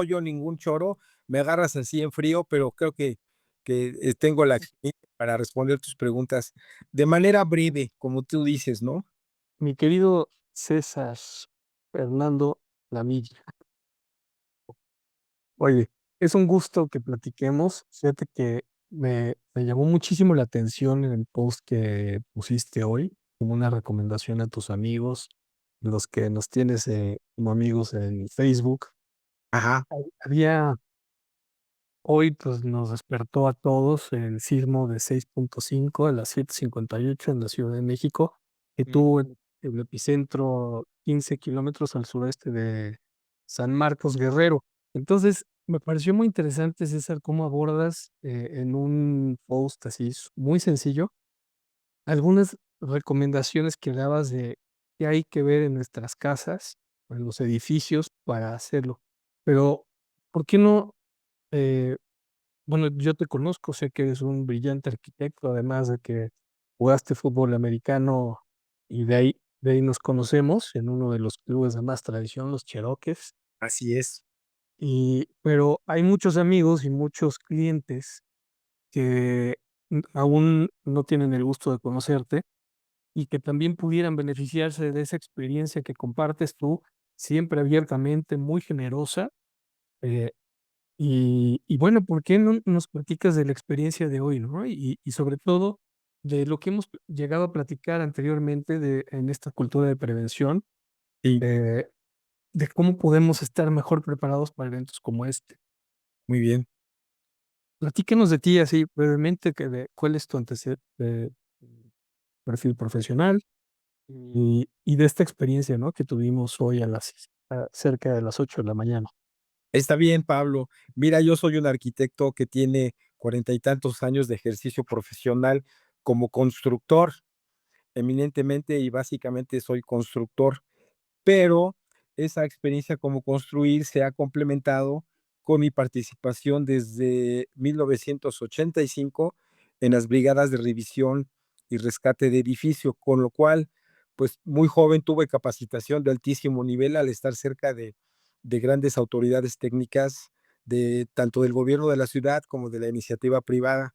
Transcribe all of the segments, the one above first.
soy yo ningún choro, me agarras así en frío, pero creo que tengo la experiencia para responder tus preguntas de manera breve, como tú dices, ¿no? Mi querido César Fernando Lamilla, oye, es un gusto que platiquemos. Fíjate que me llamó muchísimo la atención en el post que pusiste hoy, como una recomendación a tus amigos, los que nos tienes como amigos en Facebook. Ajá. Había hoy, pues nos despertó a todos el sismo de 6.5 a las 7:58 en la Ciudad de México, que Mm. tuvo el epicentro 15 kilómetros al sureste de San Marcos, Guerrero. Entonces, me pareció muy interesante, César, cómo abordas en un post así muy sencillo algunas recomendaciones que dabas de qué hay que ver en nuestras casas o en los edificios para hacerlo. Pero, ¿por qué no? eh, bueno, yo te conozco, sé que eres un brillante arquitecto, además de que jugaste fútbol americano y de ahí nos conocemos en uno de los clubes de más tradición, los Cherokees. Así es. Pero hay muchos amigos y muchos clientes que aún no tienen el gusto de conocerte y que también pudieran beneficiarse de esa experiencia que compartes tú, siempre abiertamente, muy generosa. eh, y bueno, ¿por qué no nos platicas de la experiencia de hoy, no? Y sobre todo de lo que hemos llegado a platicar anteriormente en esta cultura de prevención, Sí, eh, de cómo podemos estar mejor preparados para eventos como este. muy bien. Platícanos de ti así brevemente, cuál es tu perfil profesional y de esta experiencia, ¿no? Que tuvimos hoy cerca de las 8 de la mañana. Está bien, Pablo. Mira, yo soy un arquitecto que tiene cuarenta y tantos años de ejercicio profesional como constructor, eminentemente y básicamente soy constructor. Pero esa experiencia como construir se ha complementado con mi participación desde 1985 en las brigadas de revisión y rescate de edificio, con lo cual, pues muy joven tuve capacitación de altísimo nivel al estar cerca de grandes autoridades técnicas de tanto del gobierno de la ciudad como de la iniciativa privada.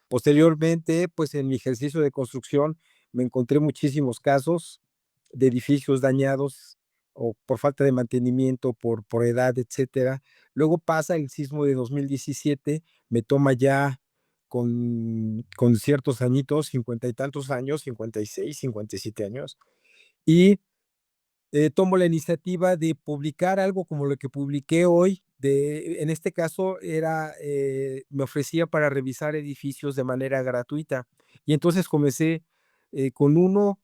Posteriormente, pues en mi ejercicio de construcción me encontré muchísimos casos de edificios dañados o por falta de mantenimiento, por edad, etcétera. Luego pasa el sismo de 2017, me toma ya con ciertos añitos, 50 y tantos años, 56, 57 años, y tomo la iniciativa de publicar algo como lo que publiqué hoy. En este caso era, me ofrecía para revisar edificios de manera gratuita. Y entonces comencé con uno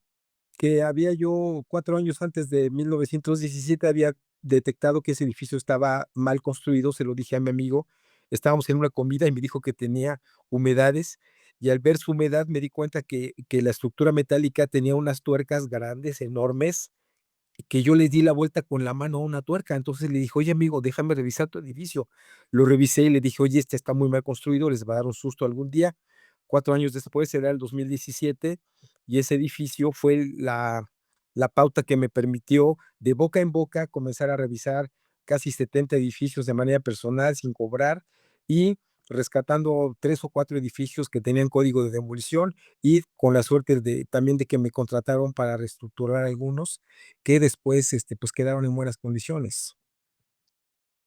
que había yo 4 años antes de 1917 había detectado que ese edificio estaba mal construido, se lo dije a mi amigo, estábamos en una comida y me dijo que tenía humedades, y al ver su humedad me di cuenta que la estructura metálica tenía unas tuercas grandes, enormes, que yo le di la vuelta con la mano a una tuerca. Entonces le dije: "Oye, amigo, déjame revisar tu edificio". Lo revisé y le dije: "Oye, este está muy mal construido, les va a dar un susto algún día". 4 años después, era el 2017, y ese edificio fue la pauta que me permitió, de boca en boca, comenzar a revisar casi 70 edificios de manera personal, sin cobrar, y rescatando 3 o 4 edificios que tenían código de demolición, y con la suerte de también de que me contrataron para reestructurar algunos que después, pues, quedaron en buenas condiciones.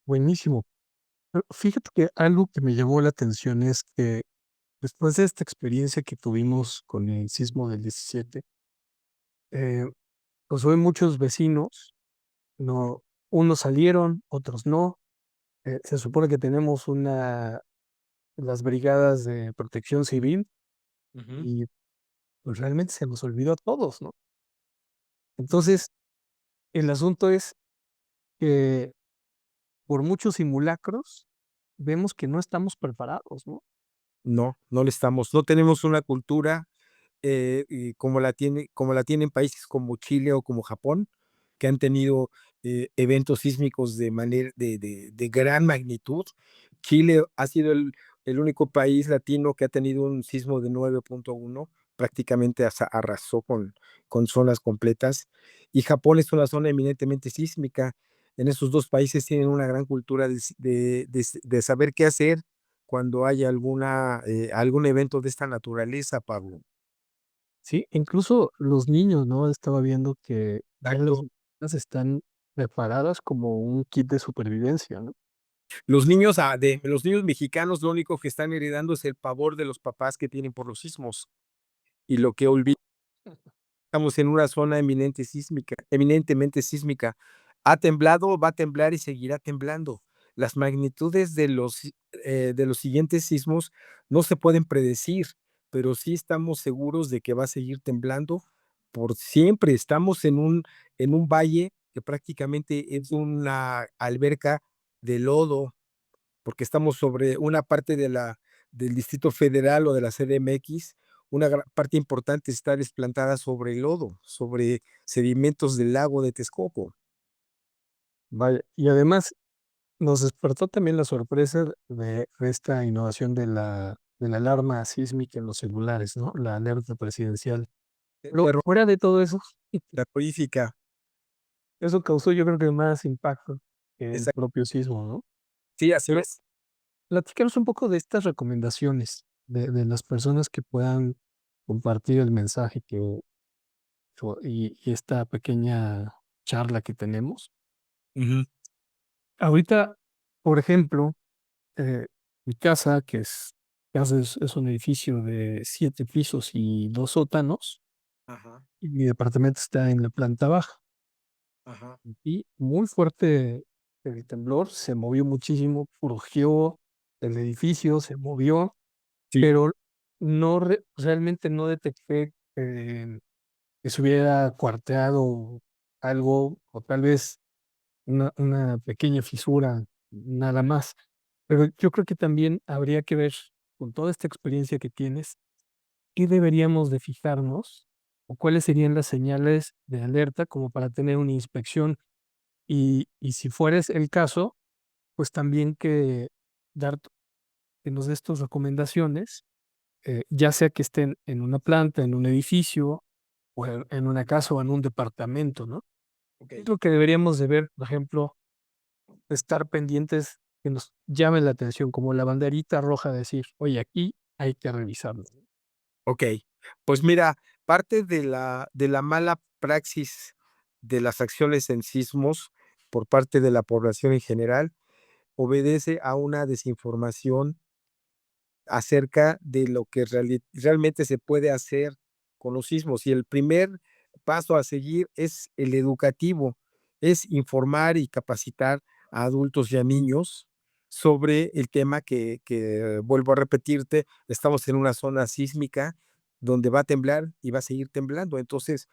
Buenísimo. Pero fíjate que algo que me llamó la atención es que después de esta experiencia que tuvimos con el sismo del 17, eh, pues hoy muchos vecinos, no, unos salieron, otros no. Se supone que tenemos las brigadas de protección civil Ujú. y pues realmente se nos olvidó a todos, ¿no? Entonces, el asunto es que por muchos simulacros vemos que no estamos preparados, ¿no? No, no le estamos, no tenemos una cultura, y como la tienen países como Chile o como Japón, que han tenido, eventos sísmicos de gran magnitud. Chile ha sido el único país latino que ha tenido un sismo de 9.1, prácticamente arrasó con zonas completas, y Japón es una zona eminentemente sísmica. en esos 2 países tienen una gran cultura de saber qué hacer cuando hay algún evento de esta naturaleza, Pablo. Sí, incluso los niños, ¿no? Estaba viendo que ya las Exacto. escuelas están preparadas como un kit de supervivencia, ¿no? Los niños mexicanos, lo único que están heredando es el pavor de los papás que tienen por los sismos, y lo que olvidan. Estamos en una zona eminentemente sísmica. Ha temblado, va a temblar y seguirá temblando. Las magnitudes de los siguientes sismos no se pueden predecir, pero sí estamos seguros de que va a seguir temblando por siempre. Estamos en un valle que prácticamente es una alberca de lodo, porque estamos sobre una parte del Distrito Federal o de la CDMX, una parte importante está desplantada sobre lodo, sobre sedimentos del lago de Texcoco. Vaya, y además nos despertó también la sorpresa de esta innovación de la alarma sísmica en los celulares, ¿no? La alerta presidencial. Pero Terror, fuera de todo eso, terrorífica. eso causó yo creo que más impacto que el Exac propio sismo, ¿no? Sí, así Pero es. platícanos un poco de estas recomendaciones de las personas que puedan compartir el mensaje y esta pequeña charla que tenemos. Ujú. Ahorita, por ejemplo, mi casa, es un edificio de 7 pisos y 2 sótanos, Ajá, y mi departamento está en la planta baja. ajá. Y muy fuerte el temblor, se movió muchísimo, crujió el edificio, se movió, Sí, pero realmente no detecté que se hubiera cuarteado algo, o tal vez una pequeña fisura, nada más. Pero yo creo que también habría que ver, con toda esta experiencia que tienes, qué deberíamos de fijarnos o cuáles serían las señales de alerta como para tener una inspección. Y si fuera el caso, pues también dar que nos des tus recomendaciones, ya sea que estén en una planta, en un edificio, o en una casa o en un departamento, ¿no? ¿Qué es okey. lo que deberíamos de ver? Por ejemplo, estar pendientes que nos llamen la atención, como la banderita roja, decir: "Oye, aquí hay que revisarlo". Okey. Pues mira, parte de la mala praxis de las acciones en sismos por parte de la población en general, obedece a una desinformación acerca de lo que realmente se puede hacer con los sismos. Y el primer paso a seguir es el educativo, es informar y capacitar a adultos y a niños sobre el tema que vuelvo a repetirte, estamos en una zona sísmica donde va a temblar y va a seguir temblando. Entonces,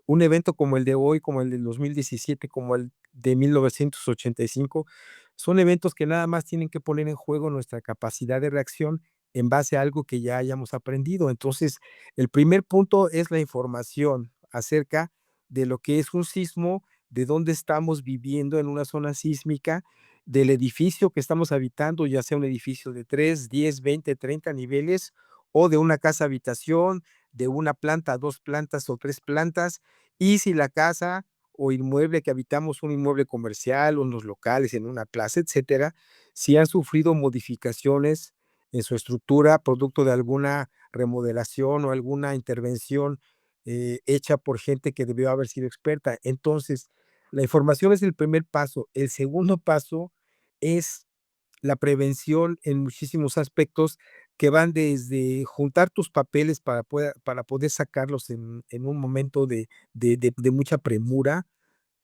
un evento como el de hoy, como el del 2017, como el de 1985, son eventos que nada más tienen que poner en juego nuestra capacidad de reacción en base a algo que ya hayamos aprendido. Entonces, el primer punto es la información acerca de lo que es un sismo, de dónde estamos viviendo en una zona sísmica, del edificio que estamos habitando, ya sea un edificio de 3, 10, 20, 30 niveles, o de una casa habitación, de una planta, 2 plantas o 3 plantas, y si la casa o inmueble que habitamos, un inmueble comercial, unos locales en una plaza, etcétera, si han sufrido modificaciones en su estructura, producto de alguna remodelación o alguna intervención hecha por gente que debió haber sido experta. Entonces, la información es el primer paso. El segundo paso es la prevención en muchísimos aspectos que van desde juntar tus papeles para poder sacarlos en un momento de mucha premura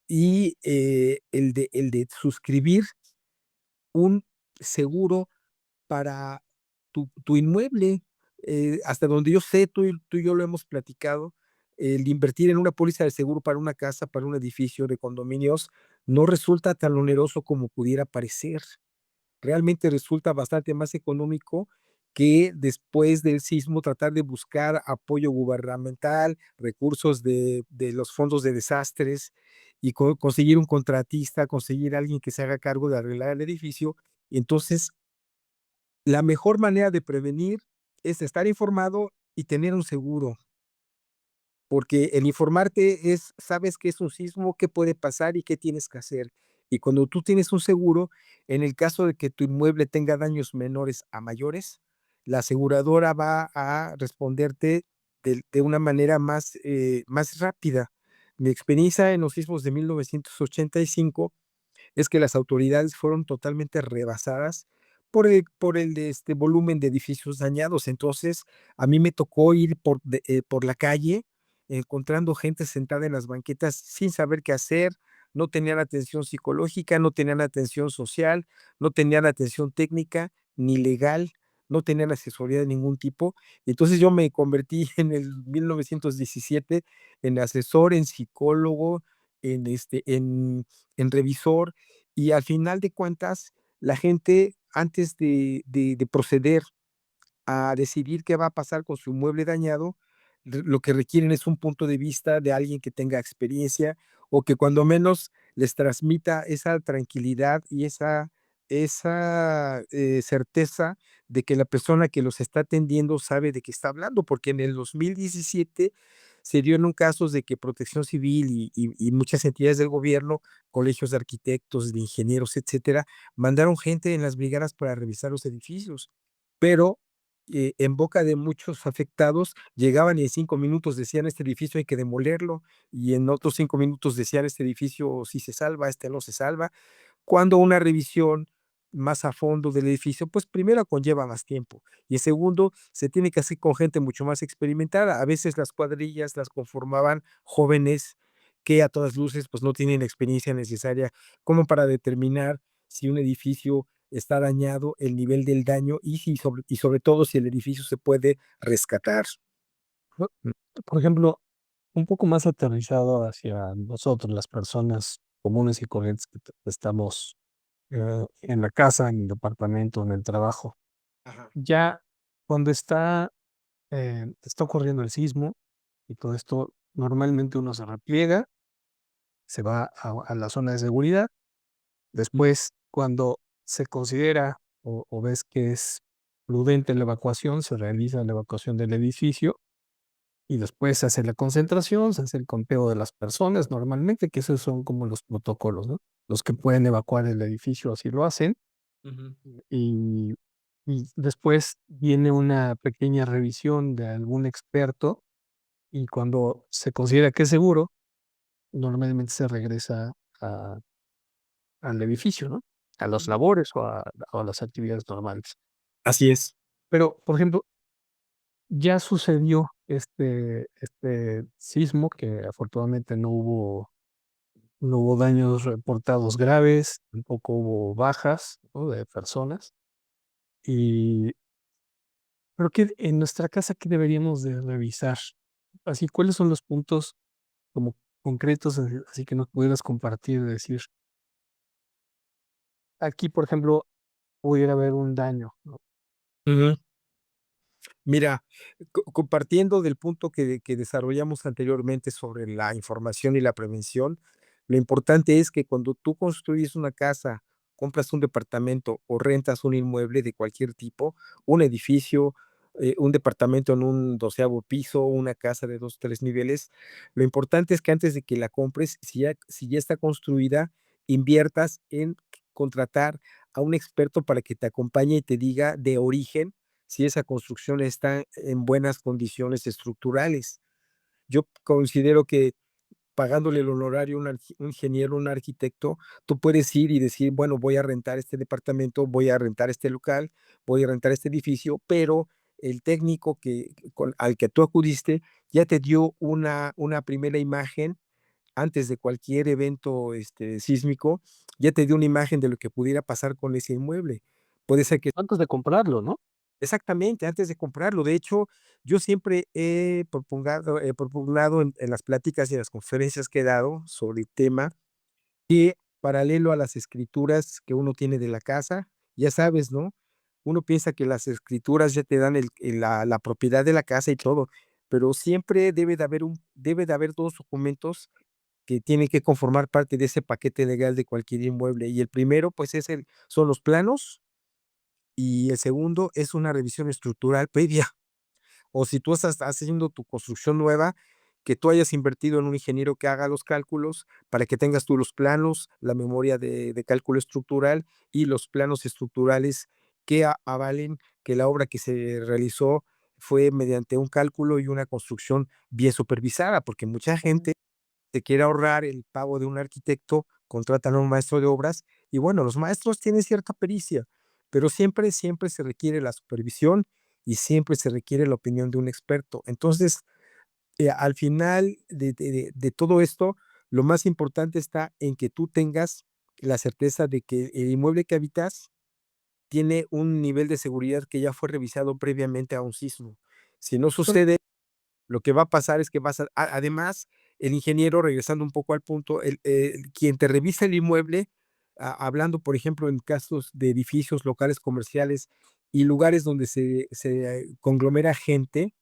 y el de suscribir un seguro para tu inmueble. Hasta donde yo sé, tú y yo lo hemos platicado, el invertir en una póliza de seguro para una casa, para un edificio de condominios, no resulta tan oneroso como pudiera parecer. Realmente resulta bastante más económico que después del sismo tratar de buscar apoyo gubernamental, recursos de los fondos de desastres y conseguir un contratista, conseguir alguien que se haga cargo de arreglar el edificio. Y entonces la mejor manera de prevenir es estar informado y tener un seguro, porque el informarte es, sabes qué es un sismo, qué puede pasar y qué tienes que hacer. Y cuando tú tienes un seguro, en el caso de que tu inmueble tenga daños menores a mayores, la aseguradora va a responderte de una manera más rápida. Mi experiencia en los sismos de 1985 es que las autoridades fueron totalmente rebasadas por el volumen de edificios dañados. Entonces, a mí me tocó ir por la calle, encontrando gente sentada en las banquetas sin saber qué hacer, no tenían atención psicológica, no tenían atención social, no tenían atención técnica ni legal, no tenían asesoría de ningún tipo. Entonces, yo me convertí en el 1917 en asesor, en psicólogo, en revisor, y al final de cuentas, la gente, antes de proceder a decidir qué va a pasar con su inmueble dañado, lo que requieren es un punto de vista de alguien que tenga experiencia o que cuando menos les transmita esa tranquilidad y esa certeza de que la persona que los está atendiendo sabe de qué está hablando, porque en el 2017 se dieron casos de que Protección Civil y muchas entidades del gobierno, colegios de arquitectos, de ingenieros, etcétera, mandaron gente en las brigadas para revisar los edificios, pero en boca de muchos afectados llegaban y en 5 minutos decían: "Este edificio hay que demolerlo", y en otros 5 minutos decían: "Este edificio sí se salva, este no se salva", cuando una revisión más a fondo del edificio, pues, primero conlleva más tiempo, y en segundo, se tiene que hacer con gente mucho más experimentada. A veces las cuadrillas las conformaban jóvenes que a todas luces, pues, no tienen la experiencia necesaria como para determinar si un edificio está dañado, el nivel del daño y sobre todo si el edificio se puede rescatar. Bu por ejemplo, un poco más aterrizado hacia nosotros, las personas comunes y corrientes que estamos, en la casa, en el departamento, en el trabajo. Ajá. Ya cuando está ocurriendo el sismo y todo esto, normalmente uno se repliega, se va a la zona de seguridad. Mm, Después, cuando se considera o ves que es prudente la evacuación, se realiza la evacuación del edificio y después se hace la concentración, se hace el conteo de las personas normalmente, que esos son como los protocolos, ¿no? Los que pueden evacuar el edificio así lo hacen, ujú. y después viene una pequeña revisión de algún experto, y cuando se considera que es seguro, normalmente se regresa a al edificio, ¿no? A las labores o a las actividades normales. Así es. Pero, por ejemplo, ya sucedió este sismo que afortunadamente no hubo daños reportados graves, tampoco hubo bajas, ¿no?, de personas. Y, pero, ¿qué en nuestra casa qué deberíamos de revisar? Así, ¿cuáles son los puntos como concretos, así que nos pudieras compartir, decir, aquí, por ejemplo, pudiera haber un daño, ¿no? Ujú. Mira, compartiendo del punto que desarrollamos anteriormente sobre la información y la prevención, lo importante es que cuando tú construyes una casa, compras un departamento o rentas un inmueble de cualquier tipo, un edificio, un departamento en un doceavo piso, una casa de 2, 3 niveles, lo importante es que antes de que la compres, si ya está construida, inviertas en contratar a un experto para que te acompañe y te diga de origen si esa construcción está en buenas condiciones estructurales. Yo considero que pagándole el honorario a un ingeniero, un arquitecto, tú puedes ir y decir, bueno, voy a rentar este departamento, voy a rentar este local, voy a rentar este edificio, pero el técnico al que tú acudiste ya te dio una primera imagen antes de cualquier evento sísmico, ya te dio una imagen de lo que pudiera pasar con ese inmueble. Puede ser que Antes de comprarlo, ¿no? exactamente, antes de comprarlo. De hecho, yo siempre he propugnado en las pláticas y en las conferencias que he dado sobre el tema, que paralelo a las escrituras que uno tiene de la casa, ya sabes, ¿no? Uno piensa que las escrituras ya te dan la propiedad de la casa y todo, pero siempre debe de haber 2 documentos que tienen que conformar parte de ese paquete legal de cualquier inmueble. Y el primero, pues, son los planos, y el segundo es una revisión estructural previa. O si tú estás haciendo tu construcción nueva, que tú hayas invertido en un ingeniero que haga los cálculos para que tengas tú los planos, la memoria de cálculo estructural y los planos estructurales que avalen que la obra que se realizó fue mediante un cálculo y una construcción bien supervisada, porque mucha gente se quiere ahorrar el pago de un arquitecto, contratan a un maestro de obras y bueno, los maestros tienen cierta pericia, pero siempre, siempre se requiere la supervisión y siempre se requiere la opinión de un experto. Entonces, al final de todo esto, lo más importante está en que tú tengas la certeza de que el inmueble que habitas tiene un nivel de seguridad que ya fue revisado previamente a un sismo. Si no Claro, sucede, lo que va a pasar es que vas además, el ingeniero, regresando un poco al punto, quien te revisa el inmueble, hablando, por ejemplo, en casos de edificios, locales comerciales y lugares donde se conglomera gente,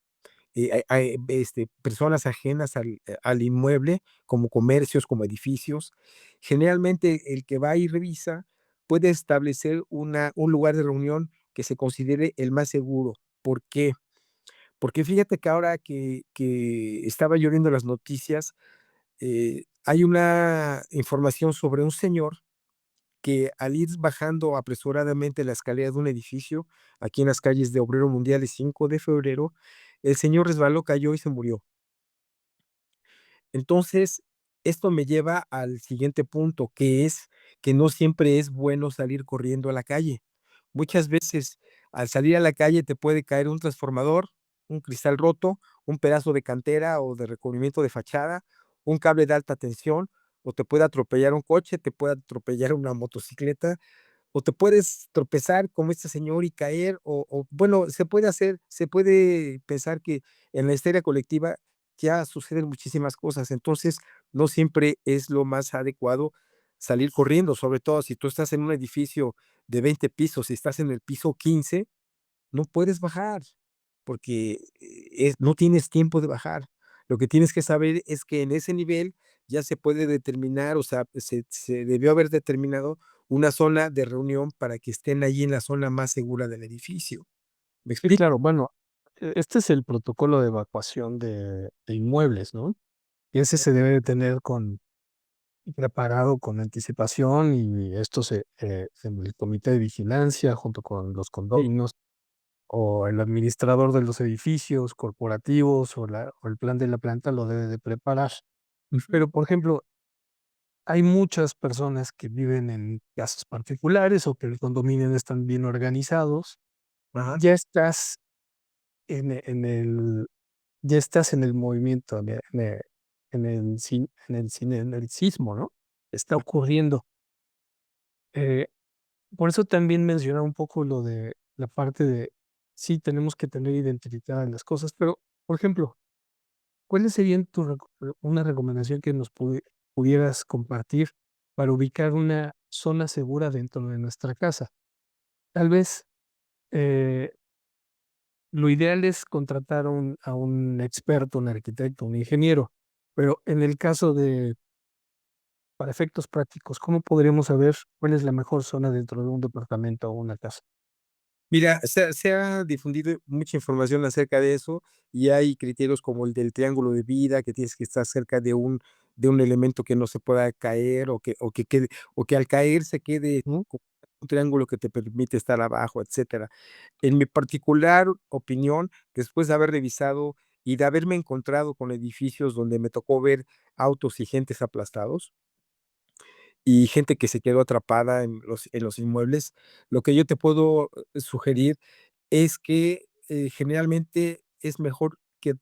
personas ajenas al inmueble, como comercios, como edificios. Generalmente, el que va y revisa puede establecer un lugar de reunión que se considere el más seguro. ¿Por qué? Porque fíjate que ahora que estaba yo viendo las noticias, hay una información sobre un señor que al ir bajando apresuradamente la escalera de un edificio, aquí en las calles de Obrero Mundial y 5 de Febrero, el señor resbaló, cayó y se murió. Entonces, esto me lleva al siguiente punto, que es que no siempre es bueno salir corriendo a la calle. Muchas veces, al salir a la calle te puede caer un transformador, un cristal roto, un pedazo de cantera o de recubrimiento de fachada, un cable de alta tensión, o te puede atropellar un coche, te puede atropellar una motocicleta, o te puedes tropezar como este señor y caer, bueno, se puede pensar que en la histeria colectiva ya suceden muchísimas cosas. Entonces, no siempre es lo más adecuado salir corriendo, sobre todo si tú estás en un edificio de 20 pisos y estás en el piso 15, no puedes bajar, porque, no tienes tiempo de bajar. Lo que tienes que saber es que en ese nivel ya se puede determinar, o sea, se debió haber determinado una zona de reunión para que estén allí en la zona más segura del edificio, ¿me sí, explico? claro, bueno, este es el protocolo de evacuación de inmuebles, ¿no? Y ese se debe de tener preparado con anticipación y esto en el comité de vigilancia junto con los Sí. condominios o el administrador de los edificios corporativos o el plan de la planta lo debe de preparar. Ujú. Pero, por ejemplo, hay muchas personas que viven en casas particulares o que el condominio no están bien organizados. Ajá. Ya estás en e en el ya estás en el movimiento, en el sismo, ¿no? Está ocurriendo. Eh, por eso también mencionaba un poco lo de la parte de, sí, tenemos que tener identificadas las cosas, pero, por ejemplo, ¿cuáles serían una recomendación que nos pudieras compartir para ubicar una zona segura dentro de nuestra casa? Tal vez, eh, lo ideal es contratar a un experto, un arquitecto, un ingeniero, pero en el caso de para efectos prácticos, ¿cómo podríamos saber cuál es la mejor zona dentro de un departamento o una casa? Mira, se ha difundido mucha información acerca de eso, y hay criterios como el del triángulo de vida, que tienes que estar cerca de un elemento que no se pueda caer, o que al caer se quede Ujú, como un triángulo que te permite estar abajo, etcétera. En mi particular opinión, después de haber revisado y de haberme encontrado con edificios donde me tocó ver autos y gentes aplastados, y gente que se quedó atrapada en los inmuebles, lo que yo te puedo sugerir es que, generalmente es mejor que,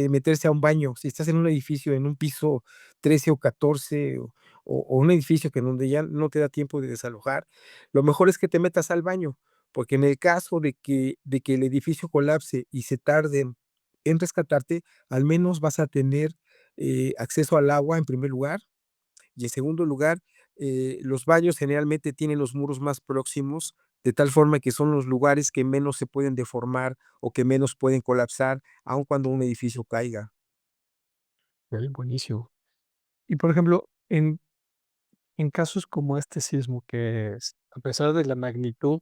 meterse a un baño. Si estás en un edificio, en un piso 13 o 14 o un edificio que en donde ya no te da tiempo de desalojar, lo mejor es que te metas al baño, porque en el caso de que el edificio colapse y se tarden en rescatarte, al menos vas a tener, acceso al agua en primer lugar, y en segundo lugar, los baños generalmente tienen los muros más próximos, de tal forma que son los lugares que menos se pueden deformar o que menos pueden colapsar, aun cuando un edificio caiga. buenísimo. Y, por ejemplo, en casos como este sismo que a pesar de la magnitud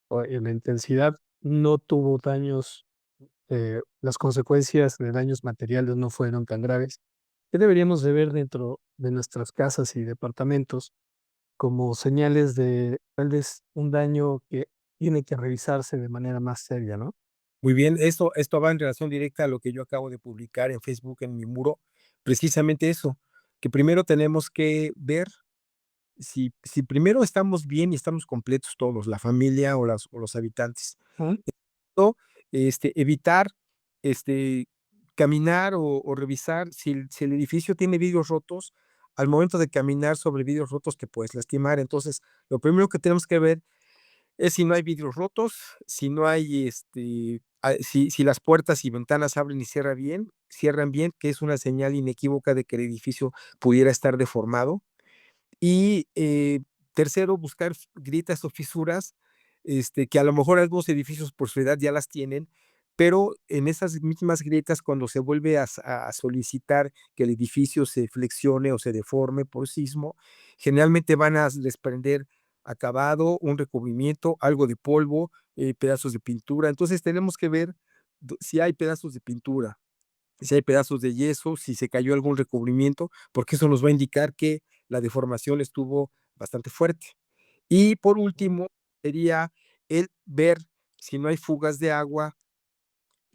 o la intensidad, no tuvo daños las consecuencias de daños materiales no fueron tan graves. ¿Qué deberíamos de ver dentro de nuestras casas y departamentos como señales de tal vez un daño que tiene que revisarse de manera más seria, ¿no? Muy bien, esto va en relación directa a lo que yo acabo de publicar en Facebook, en mi muro, precisamente eso, que primero tenemos que ver si primero estamos bien y estamos completos todos, la familia o los habitantes. Ujú. O, evitar, este, caminar o revisar si el edificio tiene vidrios rotos, al momento de caminar sobre vidrios rotos te puedes lastimar. Entonces, lo primero que tenemos que ver es si no hay vidrios rotos, si no hay, si las puertas y ventanas abren y cierran bien, que es una señal inequívoca de que el edificio pudiera estar deformado. Y, tercero, buscar grietas o fisuras, que a lo mejor algunos edificios por su edad ya las tienen, pero en esas mismas grietas, cuando se vuelve a solicitar que el edificio se flexione o se deforme por sismo, generalmente van a desprender acabado, un recubrimiento, algo de polvo, pedazos de pintura. Entonces, tenemos que ver si hay pedazos de pintura, si hay pedazos de yeso, si se cayó algún recubrimiento, porque eso nos va a indicar que la deformación estuvo bastante fuerte. Y por último, sería el ver si no hay fugas de agua,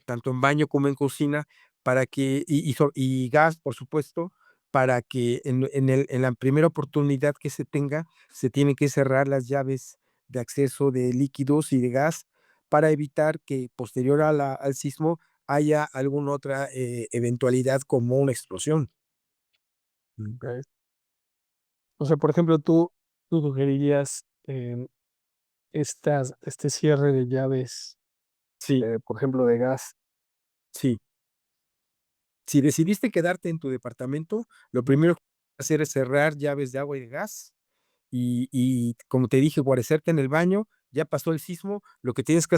tanto en baño como en cocina, para que y gas, por supuesto, para que en la primera oportunidad que se tenga, se tienen que cerrar las llaves de acceso de líquidos y de gas para evitar que posterior al sismo haya alguna otra, eventualidad como una explosión. Okey. O sea, por ejemplo, tú sugerirías, este cierre de llaves, Sí, por ejemplo, de gas. sí. Si decidiste quedarte en tu departamento, lo primero que hacer es cerrar llaves de agua y de gas. Y como te dije, guarecerte en el baño, ya pasó el sismo, lo que tienes que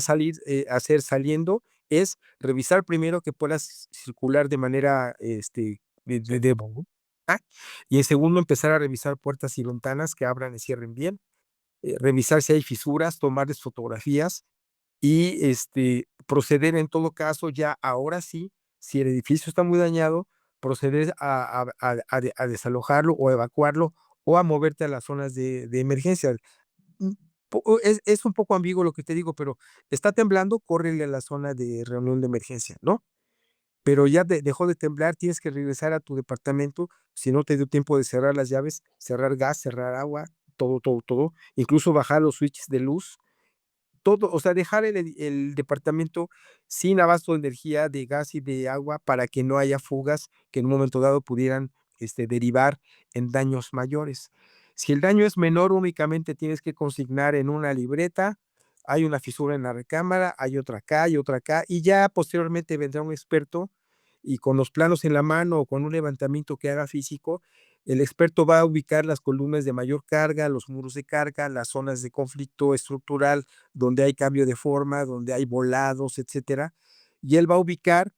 hacer saliendo es revisar primero que puedas circular de manera, de Ujú. ah, y en segundo, empezar a revisar puertas y ventanas que abran y cierren bien, revisar si hay fisuras, tomarles fotografías y, proceder en todo caso ya ahora sí, si el edificio está muy dañado, proceder a desalojarlo o evacuarlo o a moverte a las zonas de emergencia. Mm, es un poco ambiguo lo que te digo, pero está temblando, córrele a la zona de reunión de emergencia, ¿no? Pero ya dejó de temblar, tienes que regresar a tu departamento, si no te dio tiempo de cerrar las llaves, cerrar gas, cerrar agua, todo, todo, todo, incluso bajar los switches de luz todo, o sea, dejar el departamento sin abasto de energía, de gas y de agua para que no haya fugas que en un momento dado pudieran, derivar en daños mayores. Si el daño es menor, únicamente tienes que consignar en una libreta, hay una fisura en la recámara, hay otra acá, y ya posteriormente vendrá un experto y con los planos en la mano o con un levantamiento que haga físico, el experto va a ubicar las columnas de mayor carga, los muros de carga, las zonas de conflicto estructural donde hay cambio de forma, donde hay volados, etcétera, y él va a ubicar,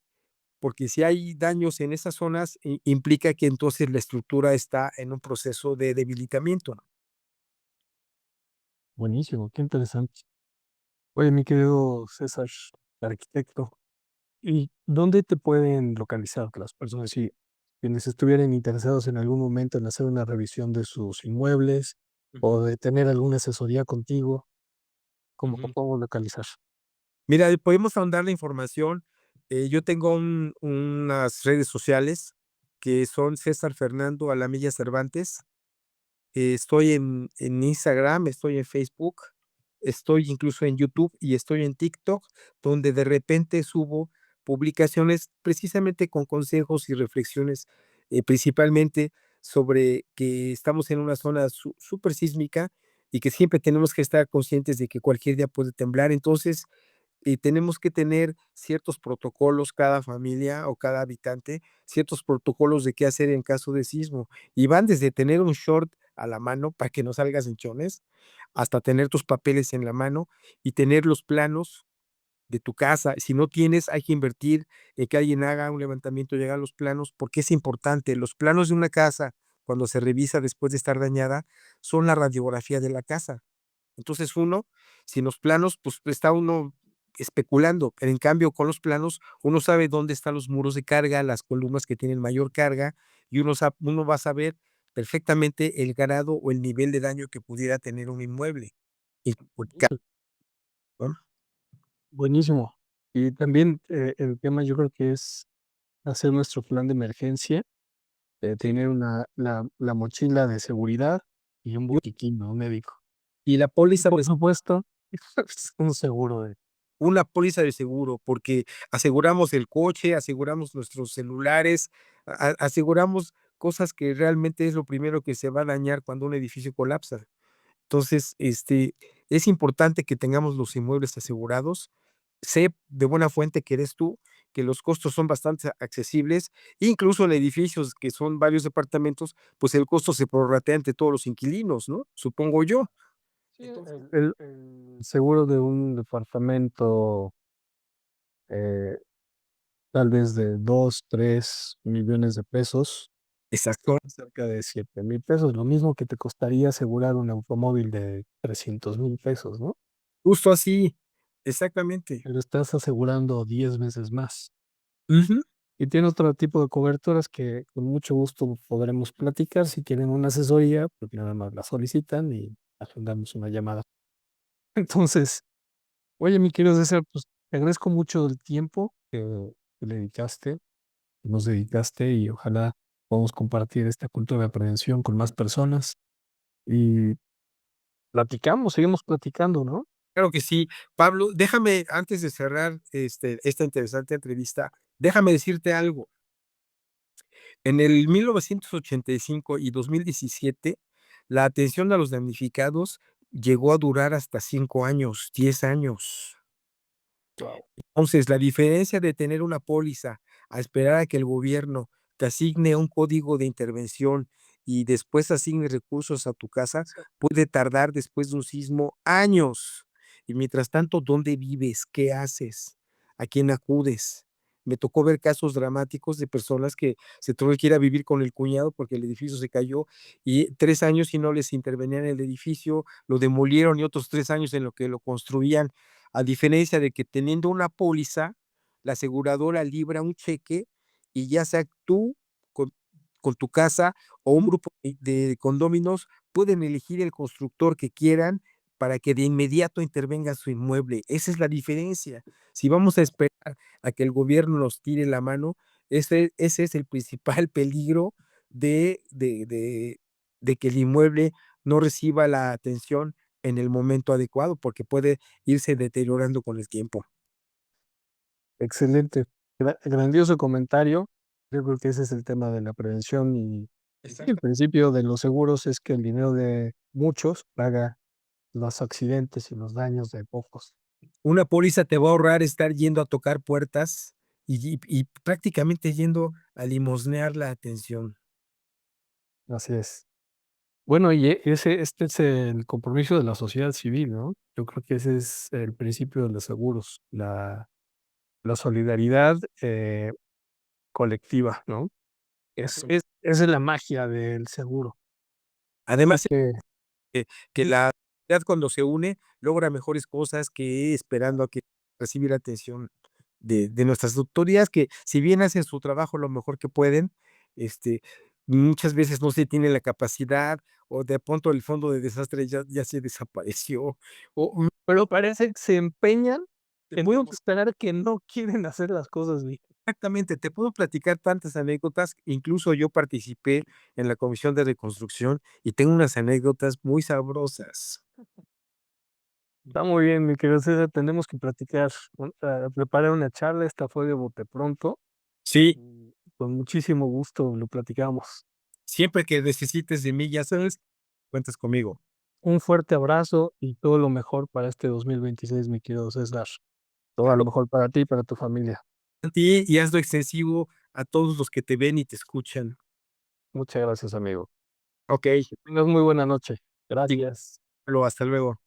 porque si hay daños en esas zonas, implica que entonces la estructura está en un proceso de debilitamiento. Buenísimo, qué interesante. Oye, mi querido César, arquitecto, ¿y dónde te pueden localizar las personas si quienes estuvieran interesados en algún momento en hacer una revisión de sus inmuebles Ujú, o de tener alguna asesoría contigo? ¿Cómo te ujú. puedo localizar? Mira, podemos ahondar la información. Yo tengo unas redes sociales que son César Fernando Alamilla Cervantes. Estoy en Instagram, estoy en Facebook, estoy incluso en YouTube y estoy en TikTok, donde de repente subo publicaciones precisamente con consejos y reflexiones, principalmente sobre que estamos en una zona súper sísmica y que siempre tenemos que estar conscientes de que cualquier día puede temblar. Entonces, y tenemos que tener ciertos protocolos cada familia o cada habitante, ciertos protocolos de qué hacer en caso de sismo. Y van desde tener un short a la mano para que no salgas en chones, hasta tener tus papeles en la mano y tener los planos de tu casa. Si no tienes, hay que invertir en que alguien haga un levantamiento y haga los planos, porque es importante. Los planos de una casa, cuando se revisa después de estar dañada, son la radiografía de la casa. Entonces, uno, sin los planos, pues está uno especulando. En cambio, con los planos, uno sabe dónde están los muros de carga, las columnas que tienen mayor carga, y uno va a saber perfectamente el grado o el nivel de daño que pudiera tener un inmueble. Y por ca Eso, ¿no? buenísimo. Y también, el tema yo creo que es hacer nuestro plan de emergencia, Sí. tener la mochila de seguridad y un Y botiquín, ¿no? Médico. y la Y póliza por de supuesto, un seguro de una póliza de seguro, porque aseguramos el coche, aseguramos nuestros celulares, aseguramos cosas que realmente es lo primero que se va a dañar cuando un edificio colapsa. Entonces, es importante que tengamos los inmuebles asegurados. Sé de buena fuente que eres tú, que los costos son bastante accesibles, incluso en edificios que son varios departamentos, pues el costo se prorratea entre todos los inquilinos, ¿no? Supongo yo. sí, Entonces, el seguro de un departamento, eh, tal vez de 2, 3 millones de pesos, exacto. cerca de 7,000 pesos, lo mismo que te costaría asegurar un automóvil de 300,000 pesos, ¿no? Justo así, exactamente. Pero estás asegurando 10 veces más. Ujú. Y tiene otro tipo de coberturas que con mucho gusto podremos platicar. Si quieren una asesoría, pues nada más la solicitan y agendamos una llamada. Entonces, oye, mi querido César, pues te agradezco mucho el tiempo que le dedicaste, que nos dedicaste y ojalá podamos compartir esta cultura de prevención con más personas y platicamos, seguimos platicando, ¿no? Claro que sí. Pablo, déjame, antes de cerrar, esta interesante entrevista, déjame decirte algo. En el 1985 y 2017, la atención a los damnificados llegó a durar hasta 5 años, 10 años. Wow. Entonces, la diferencia de tener una póliza a esperar a que el gobierno te asigne un código de intervención y después asigne recursos a tu casa, puede tardar después de un sismo años. Y mientras tanto, ¿dónde vives? ¿Qué haces? ¿A quién acudes? Me tocó ver casos dramáticos de personas que se tuvieron que ir a vivir con el cuñado porque el edificio se cayó y 3 años y no les intervenían el edificio, lo demolieron y otros 3 años en lo que lo construían. A diferencia de que teniendo una póliza, la aseguradora libra un cheque y ya sea tú con tu casa o un grupo de condóminos pueden elegir el constructor que quieran para que de inmediato intervenga su inmueble. Esa es la diferencia. Si vamos a esperar a que el gobierno nos tire la mano, ese es el principal peligro de que el inmueble no reciba la atención en el momento adecuado, porque puede irse deteriorando con el tiempo. Excelente. Grandioso comentario. Yo creo que ese es el tema de la prevención y sí, el Exacto. principio de los seguros es que el dinero de muchos paga los accidentes y los daños de pocos. Una póliza te va a ahorrar estar yendo a tocar puertas y prácticamente yendo a limosnear la atención. Así es. Bueno, y este es el compromiso de la sociedad civil, ¿no? Yo creo que ese es el principio de los seguros, la solidaridad colectiva, ¿no? Esa es la magia del seguro. Así Además, que que la sociedad cuando se une logra mejores cosas que esperando a que recibir atención de nuestras autoridades, que si bien hacen su trabajo lo mejor que pueden, este, muchas veces no se tiene la capacidad, o de pronto el fondo de desastre ya se desapareció, o pero parece que se empeñan te en puedo demostrar que no quieren hacer las cosas bien. exactamente, te puedo platicar tantas anécdotas, incluso yo participé en la comisión de reconstrucción y tengo unas anécdotas muy sabrosas. Está muy bien, mi querido César, tenemos que platicar, preparar una charla, esta fue de bote pronto, Sí, y con muchísimo gusto lo platicamos. siempre que necesites de mí, ya sabes, cuentas conmigo. Un fuerte abrazo y todo lo mejor para este 2026, mi querido César. Todo lo mejor para ti y para tu familia. A ti y hazlo extensivo a todos los que te ven y te escuchan. Muchas gracias, amigo. Okey, Que tengas muy buena noche. sí, Gracias. hasta luego.